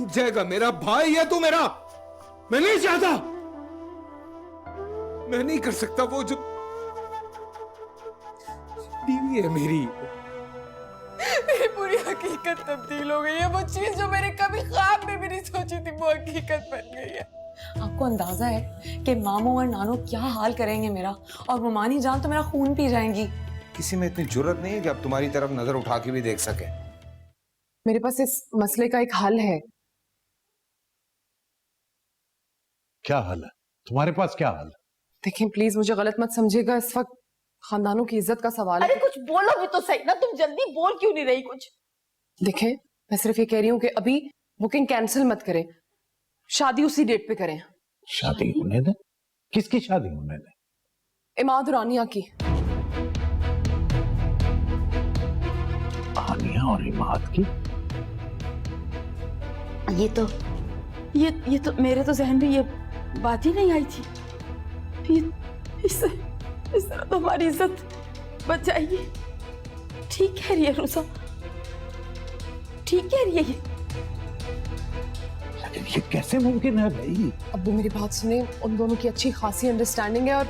टूट जाएगा। मेरा भाई है तू मेरा, मैं नहीं चाहता, मैं नहीं कर सकता वो जो बीवी है मेरी। मेरी पूरी हकीकत तब्दील हो गई है। वो चीज जो मैंने कभी ख्वाब में भी नहीं सोची थी वो हकीकत बन गई है। आपको अंदाजा है कि मामू और नानू क्या हाल करेंगे मेरा, और वो मानी जान तो मेरा खून पी जाएंगी। किसी में इतनी जुर्रत नहीं है कि अब तुम्हारी तरफ नजर उठा के भी देख सके। मेरे पास इस मसले का एक हल है। क्या हल है तुम्हारे पास? क्या हल? देखिए प्लीज मुझे गलत मत समझिएगा, इस वक्त खानदानों की इज्जत का सवाल है। अरे कुछ बोलो भी तो सही ना, तुम जल्दी बोल क्यों नहीं रही कुछ? देखें मैं सिर्फ ये कह रही हूँ कि अभी बुकिंग कैंसिल मत करें, शादी उसी डेट पे करें। शादी होने दे। किसकी शादी होने दे? इमाद और आनिया की। आनिया और इमाद की? ये तो मेरे तो जहन में ये बात ही नहीं आई थी। इस तरह तो हमारी इज्जत बच जाएगी। ठीक कह रही है रुसा, ठीक कह रही है ये। लेकिन ये कैसे मुमकिन है भाई? अब्बू मेरी बात सुने, उन दोनों की अच्छी खासी अंडरस्टैंडिंग है, और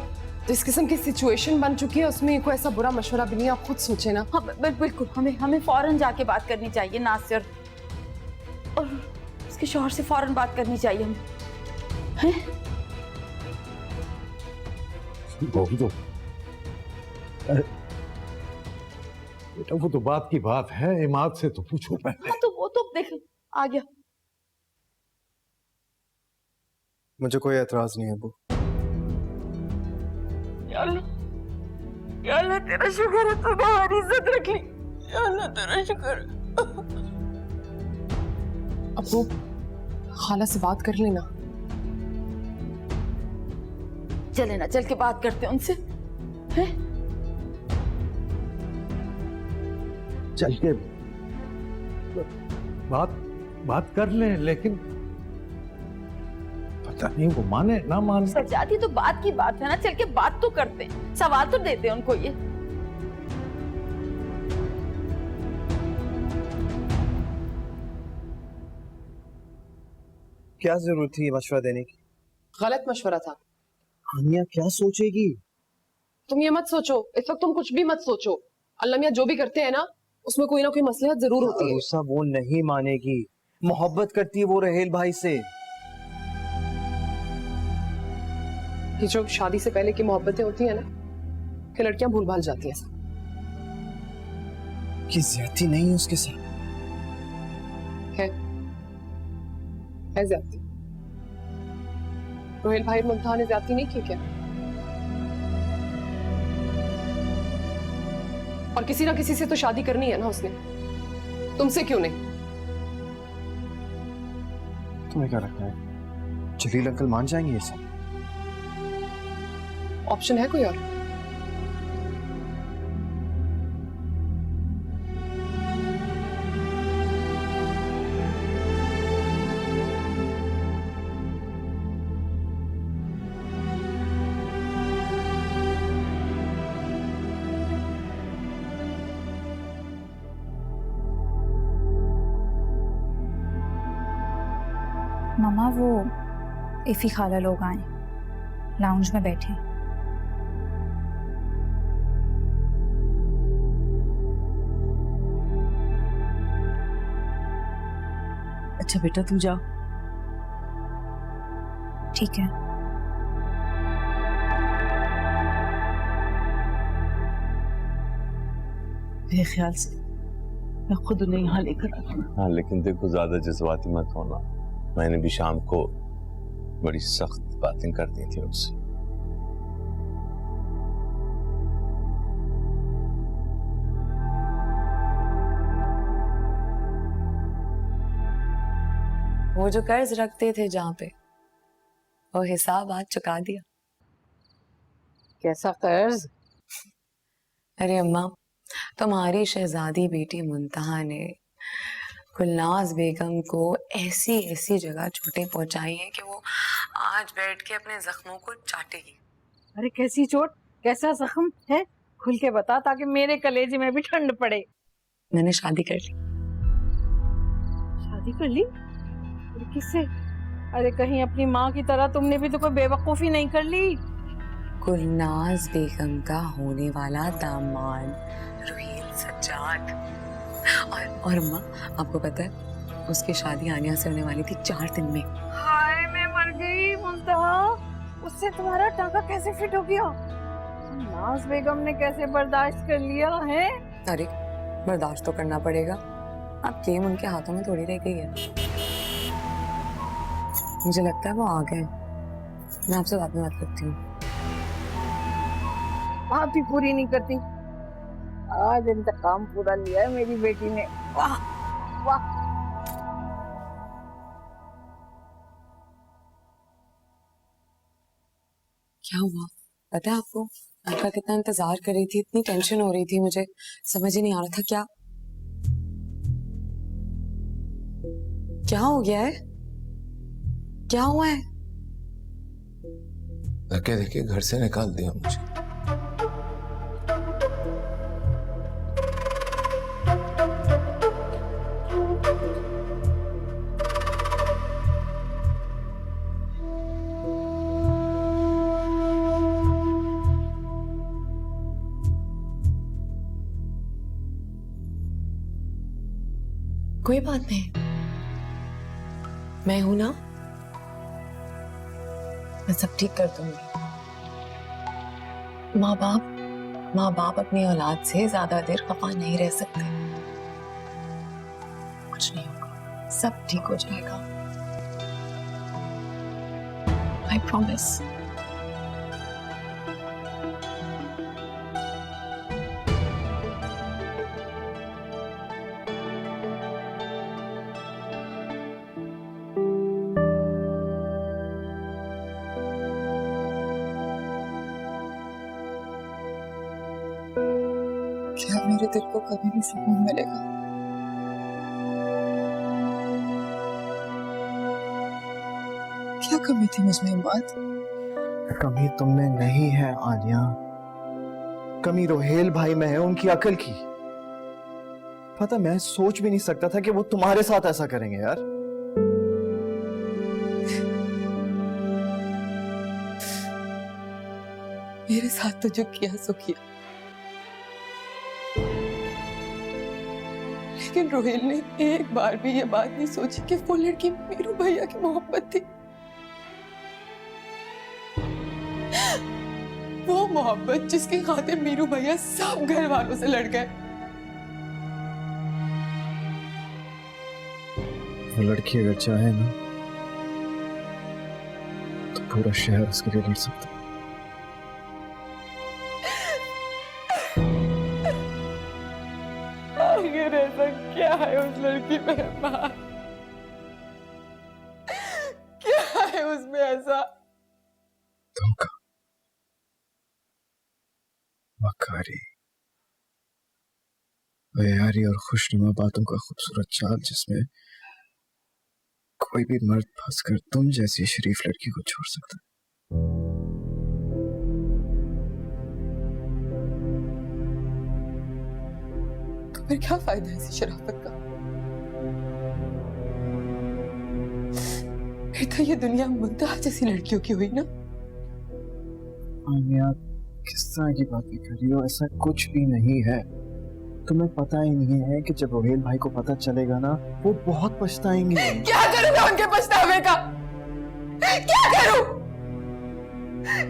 जिस किस्म की सिचुएशन बन चुकी है उसमें कोई ऐसा बुरा मशवरा भी नहीं, आप खुद सोचे ना। हाँ बिल्कुल, हमें फौरन जाके बात करनी चाहिए नासिर, और उसके शौहर से फौरन बात करनी चाहिए हम, हैं? बोल दो। बेटा वो तो बात की बात है, इमाद से तो पूछो पहले। हाँ तो वो तो देख आ गया। मुझे कोई एतराज नहीं है अब्बू। या अल्लाह तेरा शुक्र है तूने हमारी इज्जत रख ली। या अल्लाह तेरा शुक्र है। अब्बू खाला से बात कर लेना। चले ना, चल के बात करते हैं उनसे, हैं? चल के बात कर ले, लेकिन पता नहीं वो माने ना माने। सजाती तो बात की बात है ना, चल के बात तो करते हैं, सवाल तो देते हैं उनको। ये क्या जरूरत थी ये मशवरा देने की? गलत मशवरा था। आनिया क्या सोचेगी? तुम ये मत सोचो, इस वक्त तुम कुछ भी मत सोचो। अल्लाह मियां जो भी करते हैं ना उसमें कोई ना कोई मसलहत जरूर होती है। रूसा वो नहीं मानेगी, मोहब्बत करती है वो रहेल भाई से। ये जो शादी से पहले की मोहब्बतें होती है ना, कि लड़कियां भूल भाल जाती हैं। कि ज्यादती नहीं है उसके साथ? है ज्यादती। रोहेल भाई और मुमताहा ने ज्यादती नहीं की क्या? और किसी ना किसी से तो शादी करनी है ना उसने, तुमसे क्यों नहीं? तुम्हें क्या लगता है जलील अंकल मान जाएंगे ये सब? ऑप्शन है कोई और? मम्मा वो इफी खाला लोग आए, लाउंज में बैठे। अच्छा बेटा तू जाओ। ठीक है। मेरे ख्याल से मैं खुद उन्हें यहाँ लेकर आती हूँ। हाँ लेकिन देखो ज्यादा जज्बाती मत होना। मैंने भी शाम को बड़ी सख्त बातें कर दी थी उनसे। वो जो कर्ज रखते थे जहाँ पे, वो हिसाब आज चुका दिया। कैसा कर्ज? अरे अम्मा, तुम्हारी शहजादी बेटी मुंतहा ने गुलनाज बेगम को ऐसी ऐसी जगह चोटें पहुंचाई हैं कि वो आज बैठ के अपने जख्मों को चाटेगी। अरे कैसी चोट, कैसा जख्म है? खुल के बता ताकि मेरे कलेजे में भी ठंड पड़े। मैंने शादी कर ली। शादी कर ली? किससे? अरे कहीं अपनी माँ की तरह तुमने भी तो कोई बेवकूफी नहीं कर ली? गुलनाज बेगम का होने वाला दामाद रोहिल सज्जाद। और अम्मा, आपको पता है उसकी शादी आनिया से होने वाली थी 4 दिन में। हाय मैं मर गई मुंतहा, उससे तुम्हारा टाका कैसे फिट हो गया? नाज बेगम ने कैसे बर्दाश्त कर लिया है? अरे बर्दाश्त तो करना पड़ेगा, अब गेम उनके हाथों में थोड़ी रह गई है। मुझे लगता है वो आ गए, मैं आपसे बाद में बात करती हूँ। बात भी पूरी नहीं करती। आज इंतकाम पूरा लिया है मेरी बेटी ने। वाह वाह। क्या हुआ पता है आपको? आपका कितना इंतजार कर रही थी, इतनी टेंशन हो रही थी, मुझे समझ ही नहीं आ रहा था क्या हो गया है, क्या हुआ है? धक्के धक्के घर से निकाल दिया मुझे। कोई बात नहीं, मैं हूं ना, मैं सब ठीक कर दूंगी। माँ बाप अपनी औलाद से ज्यादा देर खफा नहीं रह सकते। कुछ नहीं होगा, सब ठीक हो जाएगा, आई प्रॉमिस। क्या मेरे दिल को कभी भी सुकून मिलेगा? क्या कमी थी मुझमें इमाद? कमी तुमने नहीं है आलिया, कमी रोहेल भाई में है, उनकी अकल की। पता, मैं सोच भी नहीं सकता था कि वो तुम्हारे साथ ऐसा करेंगे यार। मेरे साथ तो जो किया सो किया, लेकिन रोहेल ने एक बार भी ये बात नहीं सोची कि वो लड़की मीरू भैया की मोहब्बत थी। वो मोहब्बत जिसकी खातिर मीरू भैया सब घर वालों से लड़ गए। वो लड़की अगर चाहे ना तो पूरा शहर उसके लिए लड़ सकता है। आखिर ऐसा क्या है उस लड़की में माँ? क्या है उसमें ऐसा? धोखा, मक्कारी, बेयारी और खुशनुमा बातों का खूबसूरत चाल, जिसमें कोई भी मर्द फंसकर तुम जैसी शरीफ लड़की को छोड़ सकता है। तो फिर क्या फायदा है इसी शराफत का? फिर तो ये दुनिया मुंतहा जैसी लड़कियों की हुई ना। आमिया, किस तरह की बातें कर रही हो? ऐसा कुछ भी नहीं है। तुम्हें पता ही नहीं है कि जब रोहेल भाई को पता चलेगा ना, वो बहुत पछताएंगे। क्या करूं मैं उनके पछतावे का? क्या करूं?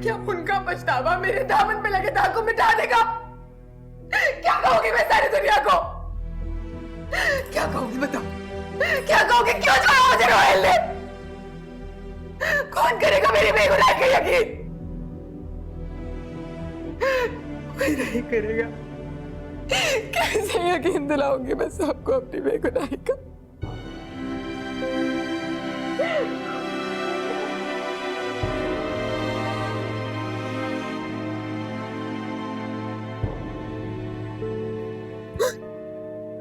क्या उनका पछतावा मेरे दामन पे लगे दाग को मिटा देगा? क्या कहोगी मैं सारी दुनिया को? क्या कहोगी बताओ? क्या कहोगी? क्यों छोड़ा मुझे रोहेल ने? कौन करेगा मेरी बेगुनाही का यकीन? कोई नहीं करेगा। कैसे यकीन दिलाऊंगी मैं सबको अपनी बेगुनाही का?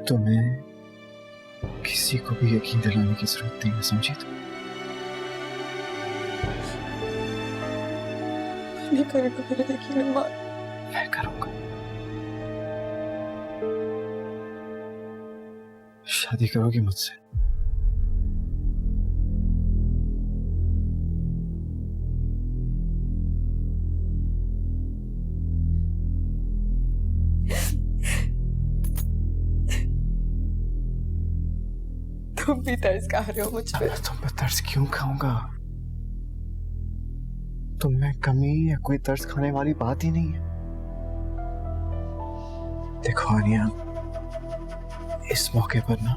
तुम्हें किसी को भी यकीन दिलाने की जरूरत नहीं है, समझी तुम? नहीं करेगा मेरा यकीन माँ। मैं करूंगा। शादी करोगी मुझसे? तुम भी तरस खा रहे हो मुझ पे। मैं तुम पे तरस क्यों खाऊंगा? तुम में कमी या कोई तरस खाने वाली बात ही नहीं है। देखो आनिया, इस मौके पर ना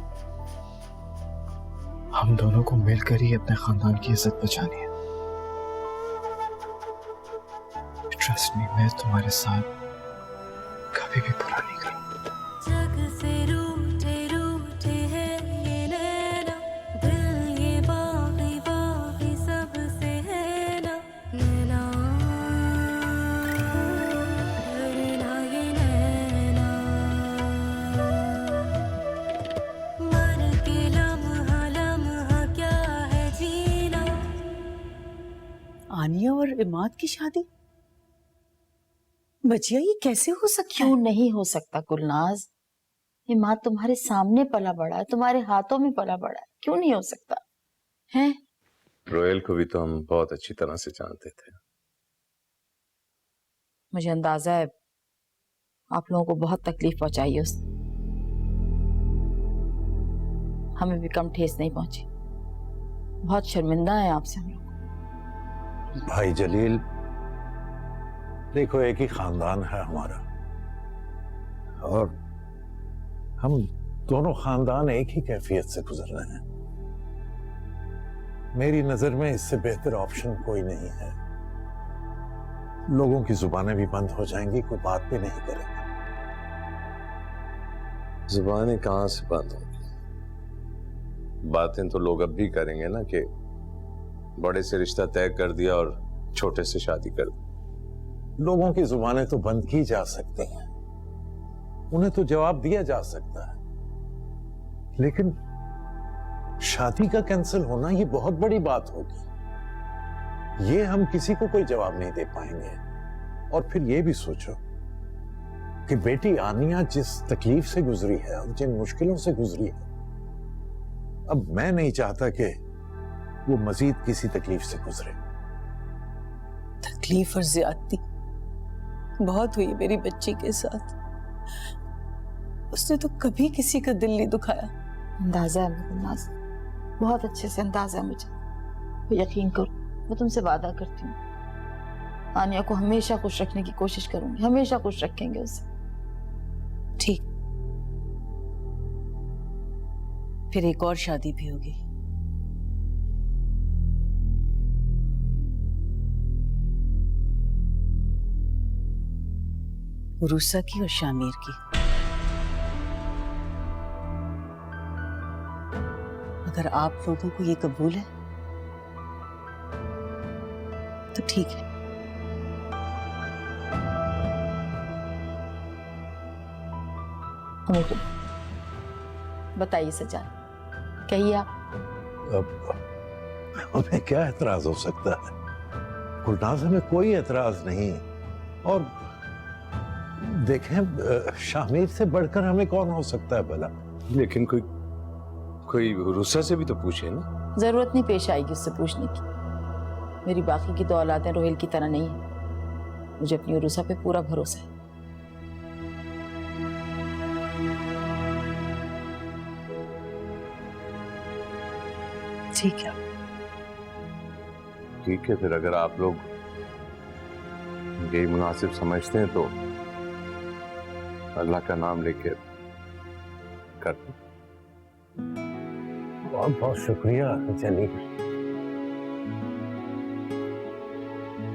हम दोनों को मिलकर ही अपने खानदान की इज्जत बचानी है। ट्रस्ट मी, मैं तुम्हारे साथ कभी भी बुरा नहीं करूंगा। आनिया और इमाद की शादी? बचिया, ये कैसे हो सकता क्यों नहीं हो सकता गुलनाज? इमाद तुम्हारे सामने पला बड़ा है, तुम्हारे हाथों में पला बड़ा है, क्यों नहीं हो सकता है? रोहेल को भी तो हम बहुत अच्छी तरह से जानते थे। मुझे अंदाजा है आप लोगों को बहुत तकलीफ पहुंचाई है उसने। हमें भी कम ठेस नहीं पहुंची। बहुत शर्मिंदा है आपसे हम लोग। भाई जलील, देखो एक ही खानदान है हमारा, और हम दोनों खानदान एक ही कैफियत से गुजर रहे हैं। मेरी नजर में इससे बेहतर ऑप्शन कोई नहीं है। लोगों की जुबानें भी बंद हो जाएंगी, कोई बात भी नहीं करेगा। जुबानें कहां से बंद होंगी? बातें तो लोग अब भी करेंगे ना कि बड़े से रिश्ता तय कर दिया और छोटे से शादी कर दी। लोगों की जुबानें तो बंद की जा सकती हैं, उन्हें तो जवाब दिया जा सकता है, लेकिन शादी का कैंसिल होना ये बहुत बड़ी बात होगी। ये हम किसी को कोई जवाब नहीं दे पाएंगे। और फिर ये भी सोचो कि बेटी आनिया जिस तकलीफ से गुजरी है और जिन मुश्किलों से गुजरी है, अब मैं नहीं चाहता कि वो मजीद किसी तकलीफ से गुजरे। तकलीफ और ज्यादती बहुत हुई मेरी बच्ची के साथ। उसने तो कभी किसी का दिल नहीं दुखाया। अंदाजा है गुलनाज, बहुत अच्छे से अंदाजा है मुझे। यकीन करो, मैं तुमसे वादा करती हूँ आनिया को हमेशा खुश रखने की कोशिश करूंगी, हमेशा खुश रखेंगे उसे। ठीक, फिर एक और शादी भी होगी। रूसा की और शामिर की। अगर आप लोगों को ये कबूल है तो ठीक है। बताइए सजाद, कहिए आप। हमें क्या एतराज हो सकता है गुलनाज? हमें कोई एतराज नहीं। और देखें, शामिर से बढ़कर हमें कौन हो सकता है भला? लेकिन कोई रुसा से भी तो पूछे ना। जरूरत नहीं पेश आएगी उससे पूछने की। मेरी बाकी की तो औलादें रोहेल की तरह नहीं है। मुझे अपनी उरुसा पे पूरा भरोसा है। ठीक है, ठीक है, फिर अगर आप लोग यही मुनासिब समझते हैं तो अल्लाह का नाम लेकर कर दो। बहुत बहुत शुक्रिया जलील,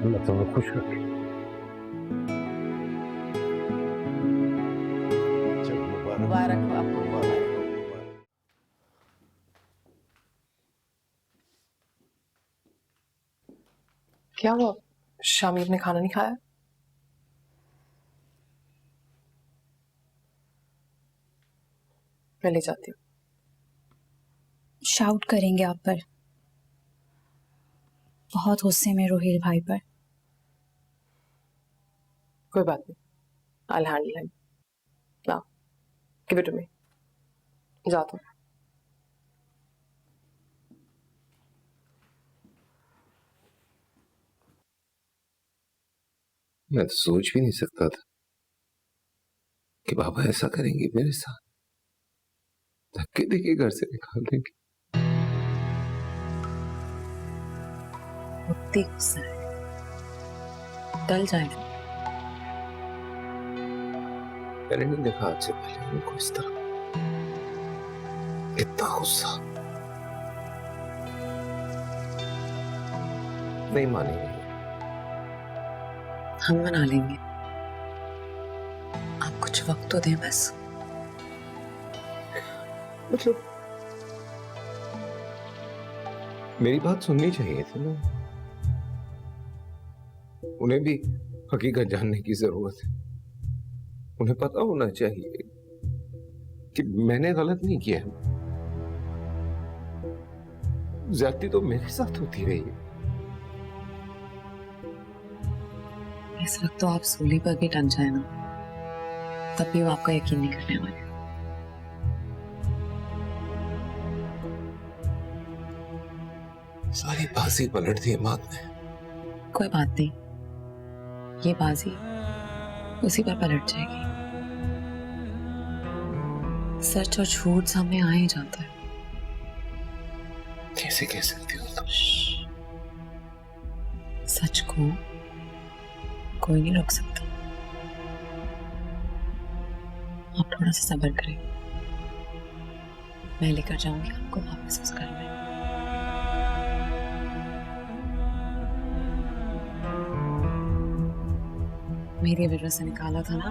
अल्लाह तुम्हें खुश रखे। मुबारक हो आपको। क्या हुआ? शामिर ने खाना नहीं खाया? मैं ले जाती हूँ। शाउट करेंगे आप पर, बहुत गुस्से में रोहिल भाई पर। कोई बात नहीं, I'll handle him. Now, give it to me. जाता हूँ। मैं तो सोच भी नहीं सकता था कि बाबा ऐसा करेंगे मेरे साथ, धक्के देके घर से निकाल देंगे। बहुत ही गुस्सा है, टल जाएगा। मैंने नहीं देखा आज से पहले उनको इस तरह, इतना गुस्सा। नहीं मानेंगे। हम मना लेंगे, आप कुछ वक्त तो दें बस। मतलब मेरी बात सुननी चाहिए थी ना, उन्हें भी हकीकत जानने की जरूरत है। उन्हें पता होना चाहिए कि मैंने गलत नहीं किया है। ज्यादती तो मेरे साथ होती रही है। इस वक्त तो आप सूली पर भी टन जाए ना, तब भी वो आपका यकीन नहीं करने वाले। सारी बाजी पलट दी इमाद ने। कोई बात नहीं, ये बाजी उसी पर पलट जाएगी। सच और झूठ सामने आ ही जाता है। कैसे कह सकती हो तुम? सच को कोई नहीं रोक सकता। आप थोड़ा सा सब्र करें, मैं लेकर जाऊंगी आपको वापस उस घर में। मेरी वजह से निकाला था ना,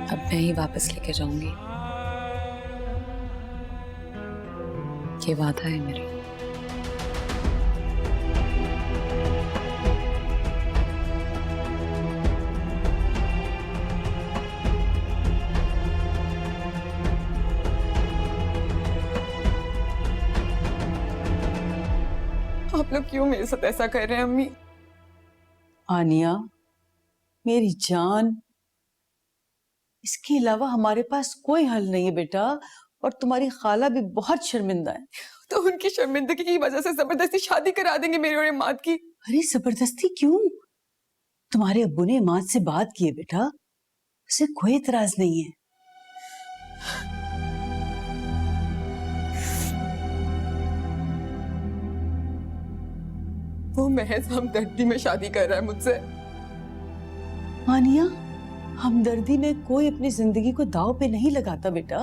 अब मैं ही वापस लेके जाऊंगी, ये वादा है मेरा। आप लोग क्यों मेरे साथ ऐसा कर रहे हैं अम्मी? आनिया मेरी जान, इसके अलावा हमारे पास कोई हल नहीं है बेटा, और तुम्हारी खाला भी बहुत शर्मिंदा है। तो उनकी शर्मिंदगी की वजह से जबरदस्ती शादी करा देंगे मेरी और इमाद की? अरे जबरदस्ती क्यों? तुम्हारे अब्बू ने इमाद से बात की है बेटा, उसे कोई इतराज नहीं है। वो महज हमदर्दी में शादी कर रहा है मुझसे। आनिया, हमदर्दी में कोई अपनी जिंदगी को दांव पे नहीं लगाता बेटा।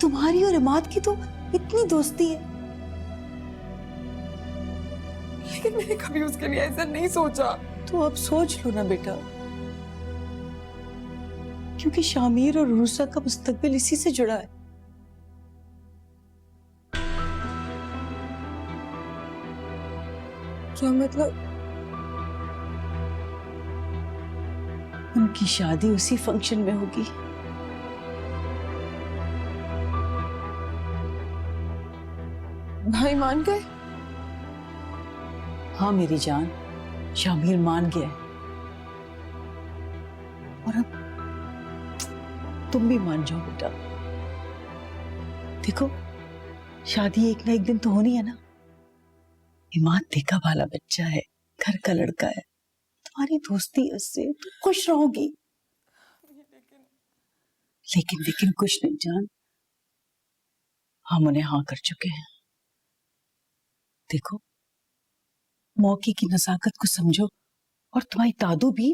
तुम्हारी और इमाद की तो इतनी दोस्ती है। लेकिन मैंने कभी उसके लिए ऐसा नहीं सोचा। तो अब सोच लो ना बेटा, क्योंकि शामिर और रूसा का मुस्तकबिल इसी से जुड़ा है। क्या मतलब? उनकी शादी उसी फंक्शन में होगी। भाई मान गए? हाँ मेरी जान, शामिर मान गया है। और अब तुम भी मान जाओ बेटा। देखो, शादी एक ना एक दिन तो होनी है ना। इमाद देखा भाला बच्चा है, घर का लड़का है, तुम्हारी दोस्ती है उससे, तुम खुश रहोगी। लेकिन कुछ नहीं जान, हम उन्हें हाँ कर चुके हैं। देखो, मौके की नजाकत को समझो, और तुम्हारी दादू भी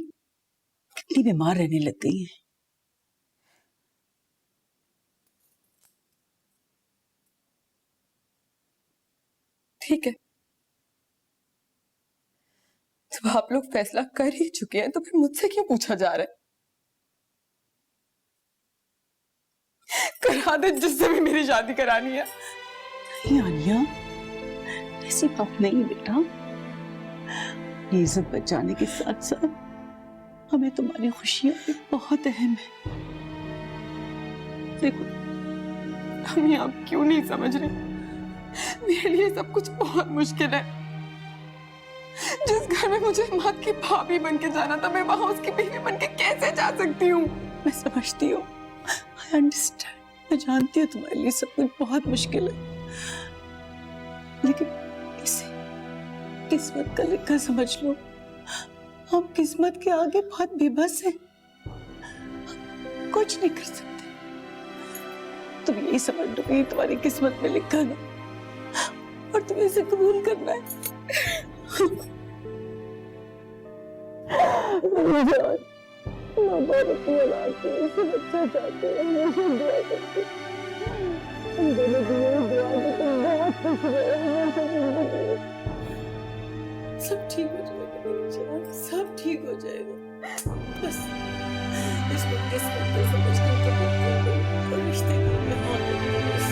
कितनी बीमार रहने लग गई है। ठीक है, जब आप लोग फैसला कर ही चुके हैं तो फिर मुझसे क्यों पूछा जा रहा है? करा दे जिससे भी मेरी शादी करानी है। नहीं आनिया, ऐसी बात नहीं बेटा। ये इज्जत बचाने के साथ साथ हमें तुम्हारी खुशियां भी बहुत अहम है। देखो अम्मी, आप क्यों नहीं समझ रही? मेरे लिए सब कुछ बहुत मुश्किल है। जिस घर में मुझे माँ की भाभी बन के जाना था, मैं वहां उसकी बीवी बन के कैसे जा सकती हूँ? मैं समझती हूँ, I understand। मैं जानती हूँ तुम्हारे लिए सब कुछ बहुत मुश्किल है, लेकिन इसे किस्मत का लिखा समझ लो। हम किस्मत के आगे बहुत बेबस हैं, कुछ नहीं कर सकते। तुम यही समझ लो कि ये तुम्हारी किस्मत में लिखा ना, और तुम्हें इसे कबूल करना है। अपनी औलाद के लिए सब अच्छा चाहते हैं, हमेशा दुआ करते हैं। हम दोनों की यही दुआ है कि तुम बहुत खुश रहो हमेशा जिंदगी में। सब ठीक हो जाएगा मेरी जान, सब ठीक हो जाएगा। बस इसको किस्मत को समझ कर कबूल कर लो और रिश्ते को यहाँ करो बस।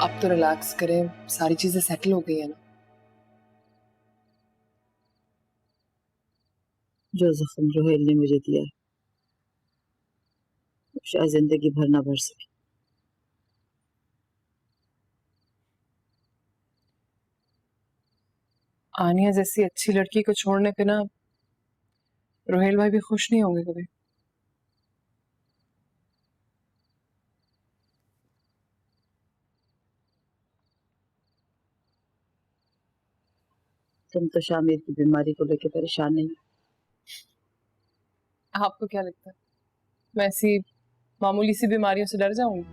अब तो रिलैक्स करें, सारी चीजें सेटल हो गई है ना। जो जख्म रोहेल ने मुझे दिया है शायद जिंदगी भर ना भर सके। आनिया जैसी अच्छी लड़की को छोड़ने पे ना रोहेल भाई भी खुश नहीं होंगे कभी। तुम तो शामिर की बीमारी को लेकर परेशान नहीं। आपको क्या लगता है मैं ऐसी मामूली सी बीमारियों से डर जाऊंगी?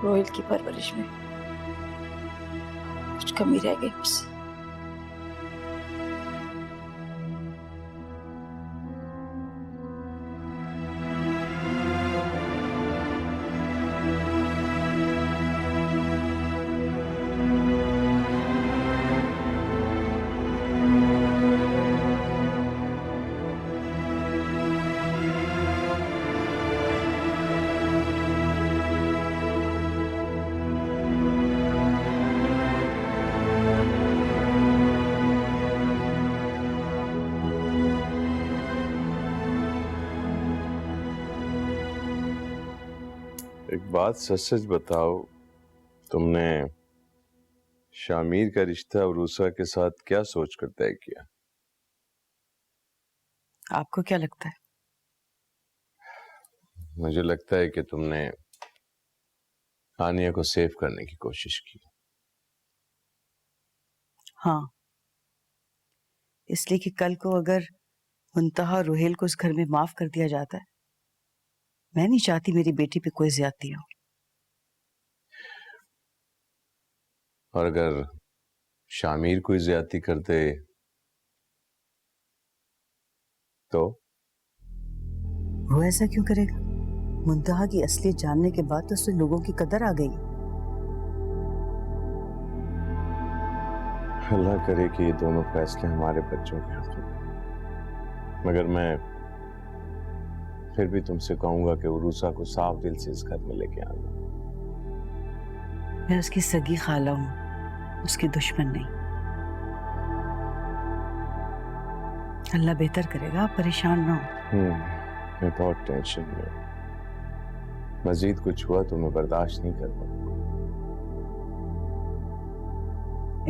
रोहिल की परवरिश में कुछ कमी रह गई मुझसे। एक बात सच सच बताओ, तुमने शामिर का रिश्ता उरूसा के साथ क्या सोचकर तय किया? आपको क्या लगता है? मुझे लगता है कि तुमने आनिया को सेव करने की कोशिश की। हाँ, इसलिए कि कल को अगर मुंतहा और रोहेल को उस घर में माफ कर दिया जाता है, मैं नहीं चाहती मेरी बेटी पे कोई ज्यादती हो। और अगर शामिर कोई ज्यादती कर दे तो? वो ऐसा क्यों करेगा? मुंतहा की असलियत जानने के बाद तो उससे लोगों की कदर आ गई। अल्लाह करे कि ये दोनों फैसले हमारे बच्चों के हाथों में। मगर मैं फिर भी तुमसे कहूंगा कि उरूसा को साफ दिल से इस घर में लेके आना। मैं उसकी सगी खाला हूं, उसकी दुश्मन नहीं। अल्लाह बेहतर करेगा, आप परेशान ना हो। मैं बहुत टेंशन में हूं। मजीद कुछ हुआ तो मैं बर्दाश्त नहीं कर पाऊंगा।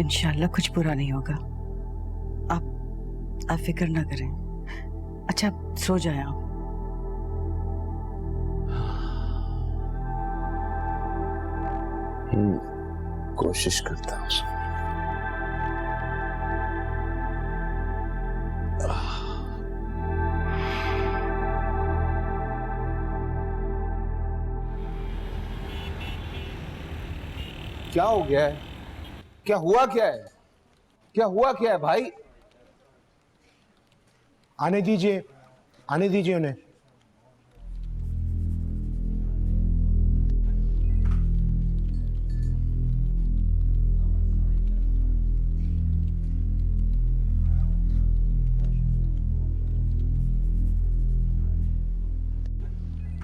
इंशाल्लाह कुछ बुरा नहीं होगा, आप फिक्र ना करें। अच्छा सो जाए आप। कोशिश करता हूँ। क्या हो गया है? क्या हुआ क्या है? क्या हुआ क्या है भाई? आने दीजिए उन्हें।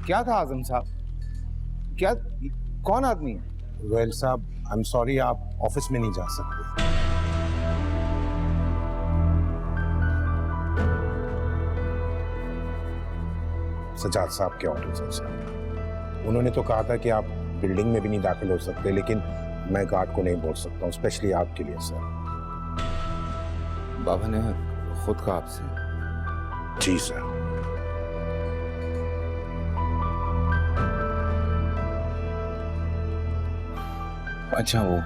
क्या था आजम साहब? क्या, कौन आदमी है? रोहेल साहब, आई एम सॉरी, आप ऑफिस में नहीं जा सकते। सजाद साहब के ऑर्डर्स हैं साहब। उन्होंने तो कहा था कि आप बिल्डिंग में भी नहीं दाखिल हो सकते, लेकिन मैं गार्ड को नहीं बोल सकता हूँ, स्पेशली आपके लिए सर। बाबा ने खुद कहा आपसे? जी सर। अच्छा, वो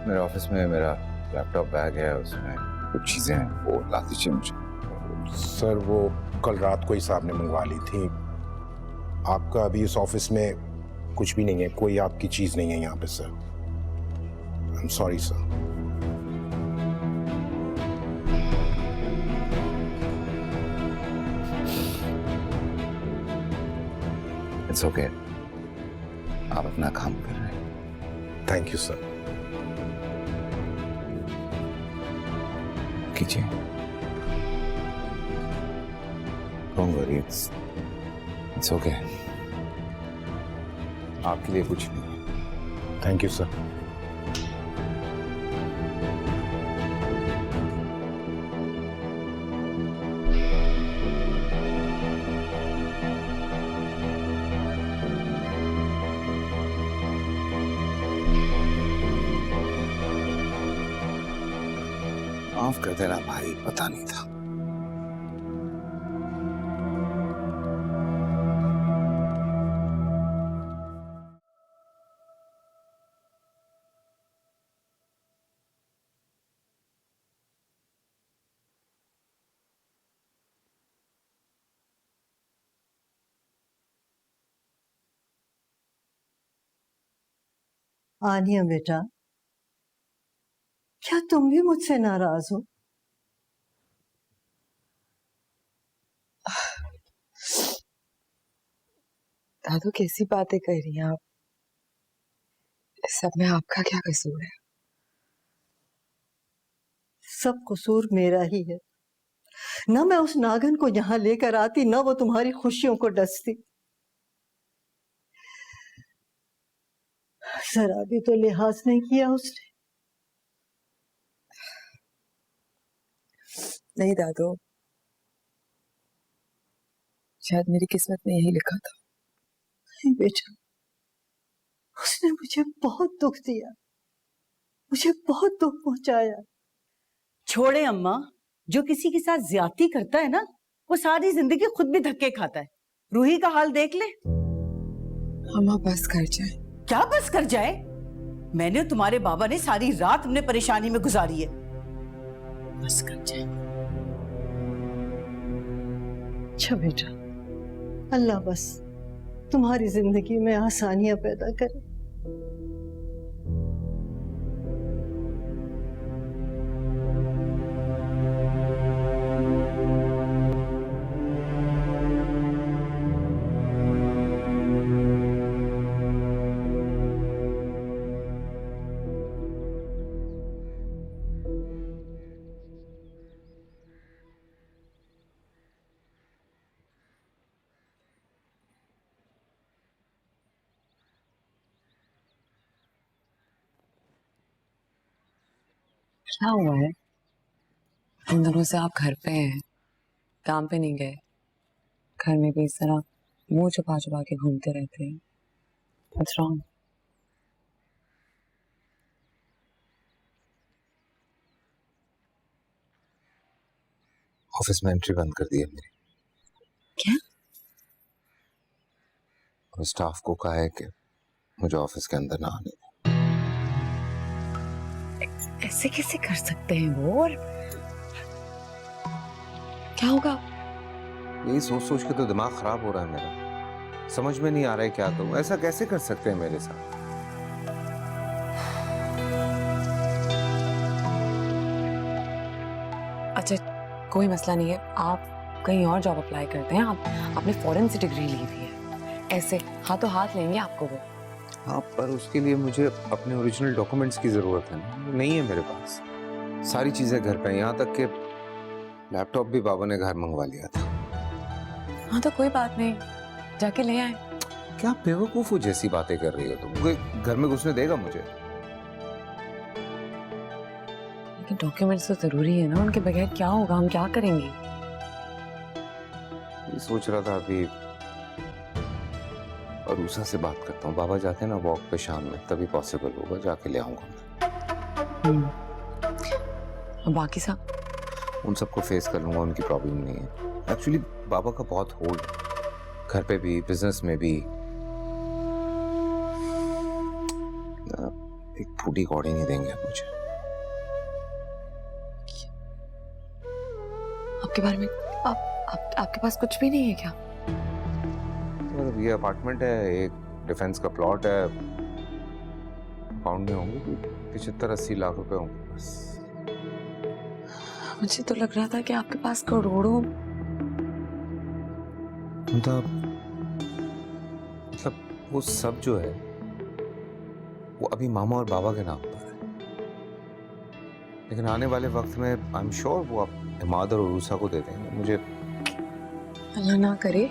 मेरे ऑफिस में मेरा लैपटॉप बैग है, उसमें कुछ चीजें हैं, वो ला दीजिए मुझे। सर वो कल रात को ही साहब ने मंगवा ली थी। आपका अभी इस ऑफिस में कुछ भी नहीं है, कोई आपकी चीज नहीं है यहाँ पे sir. I am sorry sir. It's okay, आप अपना काम कर रहे हैं। Thank you sir. कीजिए, डोंट वरी, इट्स ओके। आपके लिए कुछ नहीं है। Thank you sir. माफ कर देना भाई, पता नहीं था। आनिया बेटा, क्या तुम भी मुझसे नाराज हो? दादू कैसी बातें कर रही हैं आप? इस सब में आपका क्या कसूर है? सब कसूर मेरा ही है। ना मैं उस नागन को यहाँ लेकर आती, ना वो तुम्हारी खुशियों को डसती। जरा भी तो लिहाज नहीं किया उसने। नहीं दादू, शायद मेरी किस्मत में यही लिखा था। नहीं बेटा, उसने मुझे बहुत दुख दिया, मुझे बहुत दुख पहुंचाया। छोड़े अम्मा, जो किसी के साथ ज्यादती करता है ना, वो सारी जिंदगी खुद भी धक्के खाता है। रूही का हाल देख ले। अम्मा बस कर जाए। क्या बस कर जाए? मैंने तुम्हारे बाबा ने सारी रात हमने परेशानी में गुजारी है। बस कर जाए। अच्छा बेटा, अल्लाह बस तुम्हारी जिंदगी में आसानियां पैदा करे। क्या हुआ है? इन दिनों से आप घर पे हैं, काम पे नहीं गए। घर में भी इस तरह मुंह छुपा छुपा के घूमते रहते हैं। What's wrong? ऑफिस में एंट्री बंद कर दी है मेरी। क्या? और स्टाफ को कहा है कि मुझे ऑफिस के अंदर ना आने दो। ऐसे कैसे कर सकते हैं वो? और क्या होगा? यही सोच सोच के तो दिमाग खराब हो रहा है मेरा। समझ में नहीं आ रहा है क्या करूं। ऐसा कैसे कर सकते हैं मेरे साथ? अच्छा, कोई मसला नहीं है, आप कहीं और जॉब अप्लाई करते हैं। आपने फॉरेन से डिग्री ली हुई है, ऐसे हाथों हाथ लेंगे आपको वो। हाँ, पर उसके लिए मुझे अपने ओरिजिनल डॉक्यूमेंट्स की जरूरत है ना, नहीं है मेरे पास। सारी चीजें घर पे, यहाँ तक कि लैपटॉप भी बाबा ने घर मंगवा लिया था। हाँ तो कोई बात नहीं, जाके ले आए। क्या बेवकूफों जैसी बातें कर रही हो तुम? कोई घर में घुसने देगा मुझे? लेकिन डॉक्यूमेंट्स तो जरूरी है ना, उनके बगैर क्या होगा, हम क्या करेंगे? ये सोच रहा था अभी अरूसा से बात करता हूँ। बाबा जाते हैं ना वॉक पे शाम में, तभी पॉसिबल होगा, जाके ले आऊंगा। और बाकी सब उन सबको फेस कर लूंगा, उनकी प्रॉब्लम नहीं है। एक्चुअली बाबा का बहुत होल्ड, घर पे भी, बिजनेस में भी। एक फूटी कौड़ी नहीं देंगे मुझे। आपके बारे में आपके पास कुछ भी नहीं है क्या? मतलब ये अपार्टमेंट है, एक डिफेंस का प्लॉट है, पाउंड में होंगे 75-80 लाख रुपए होंगे बस। मुझे तो लग रहा था कि आपके पास करोड़ों। मतलब वो सब जो है वो अभी मामा और बाबा के नाम पर है, लेकिन आने वाले वक्त में आई एम श्योर वो आप इमाद और उरूसा को दे देंगे मुझे। अल्लाह ना करे।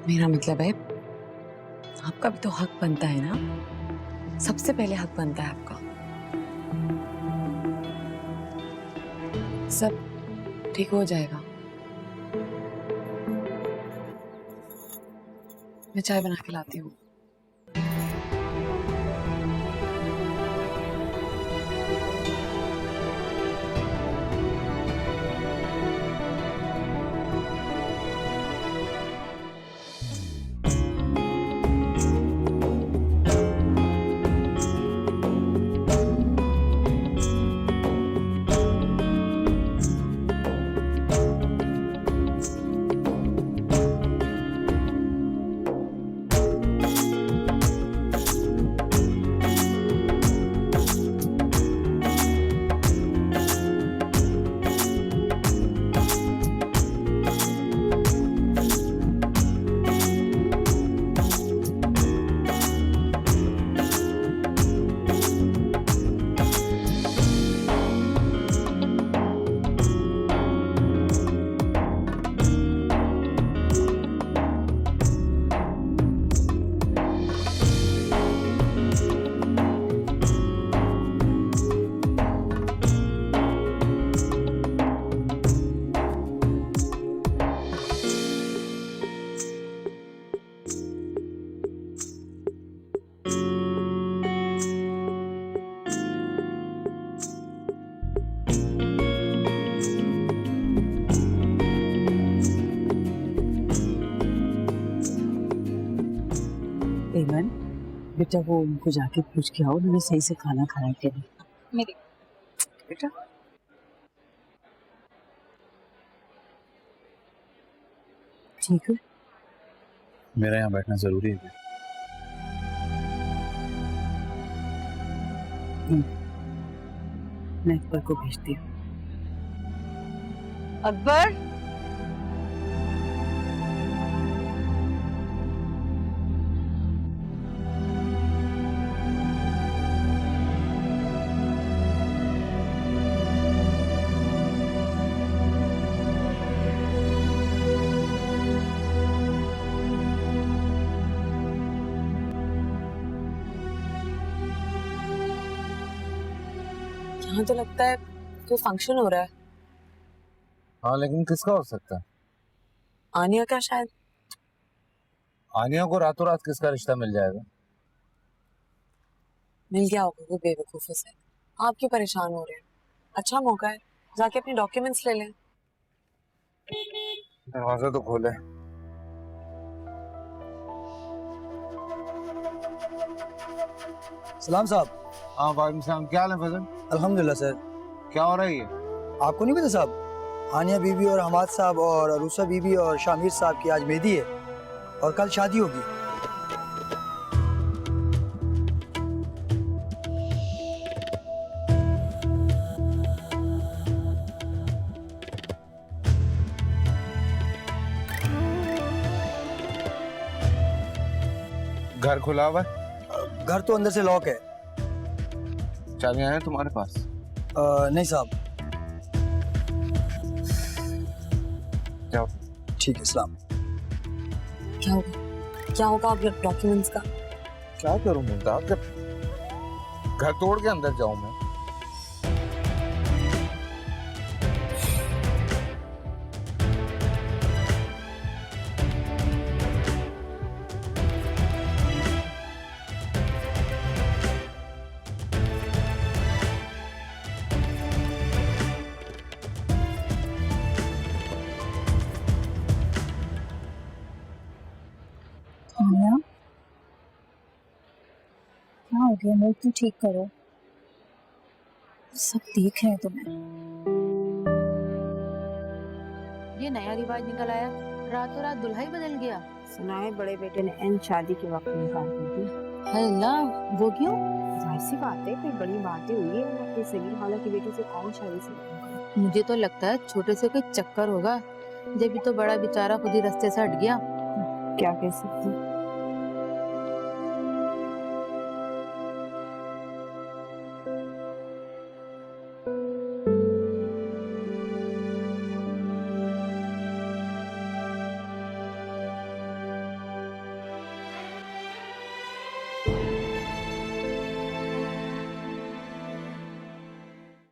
मेरा मतलब है आपका भी तो हक बनता है ना, सबसे पहले हक बनता है आपका। सब ठीक हो जाएगा। मैं चाय बना के लाती हूँ। एमन, बेटा वो उनको जाके पूछ के आओ, उन्होंने सही से खाना खाया कि नहीं। मेरी बेटा ठीक है, मेरा यहाँ बैठना जरूरी है। मैं अकबर को भेजती हूँ। अकबर, यहाँ तो लगता है कोई फंक्शन हो रहा है। हाँ, लेकिन किसका हो सकता है? आनिया का शायद। आनिया को रातों रात किसका रिश्ता मिल जाएगा? मिल गया होगा कोई बेवकूफों से। आप क्यों परेशान हो रहे हैं? अच्छा मौका है, जाके अपने डॉक्यूमेंट्स ले लें। दरवाजा तो खोले। सलाम साहब। हाँ वालेकुम सलाम। क्या हाल है फजल? अल्हम्दुलिल्लाह सर। क्या हो रहा है ये? आपको नहीं पता साहब, आनिया बीबी और हमाद साहब और अरूसा बीबी और शामिर साहब की आज मेहंदी है और कल शादी होगी। घर खुला हुआ है? घर तो अंदर से लॉक है। चाबियां हैं तुम्हारे पास? नहीं साहब। जाओ। ठीक है, सलाम। क्या होगा? क्या होगा आप डॉक्यूमेंट्स का? क्या करूं मुमताज, जब घर तोड़ के अंदर जाऊं मैं? हो गया, मूड तो ठीक करो। सब देख रहे हैं तुम्हें। ये नया रिवाज निकल आया, रातों रात दुल्हा ही बदल गया। सुना है बड़े बेटे ने एन शादी के वक्त निकाल दी। अल्लाह, वो क्यों? जाहिर सी बात है, कोई बड़ी बातें हुई है अपनी सगीर खाला की बेटी से कौन शादी से। मुझे तो लगता है छोटे से कोई चक्कर होगा, जब भी तो बड़ा बेचारा खुद ही रास्ते से हट गया। क्या कह सकती